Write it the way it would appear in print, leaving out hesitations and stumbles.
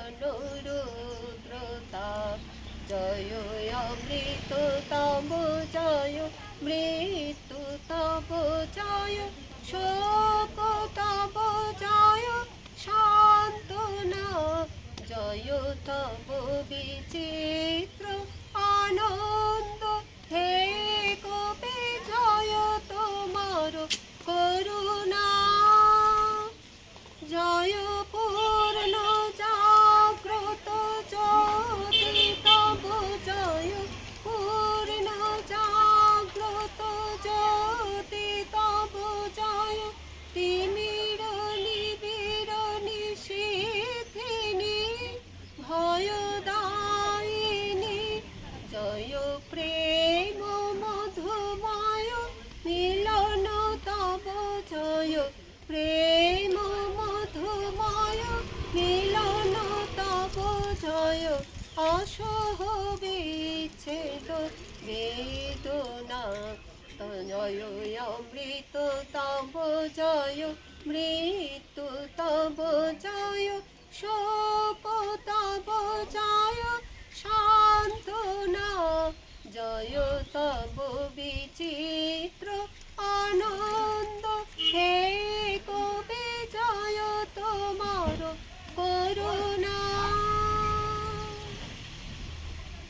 রুদ্রতা জয় অমৃত তব জয় মৃত্যু তব জয় শোক তব জয় সান্ত্বনা জয় তব বিচিত্র আনন্দ হে কবি জয় তোমার করুণা জয় পূর্ণ জাগ্রত জ্যোতি তব জয় পূর্ণ জাগ্রত জ্যোতি তব জয় তিমির নিবিড় নিশীথিনী ভয়দায়িনী জয় প্রেম মধুময় মিলন তব জয় প্রেম মধুময় মিলন তব জয় অসহ বিচ্ছেদ বেদনা জয় অমৃত তব জয় মৃত্যু তব জয় শোক তব জয় সান্ত্বনা জয় তব বিচিত্র আনন্দ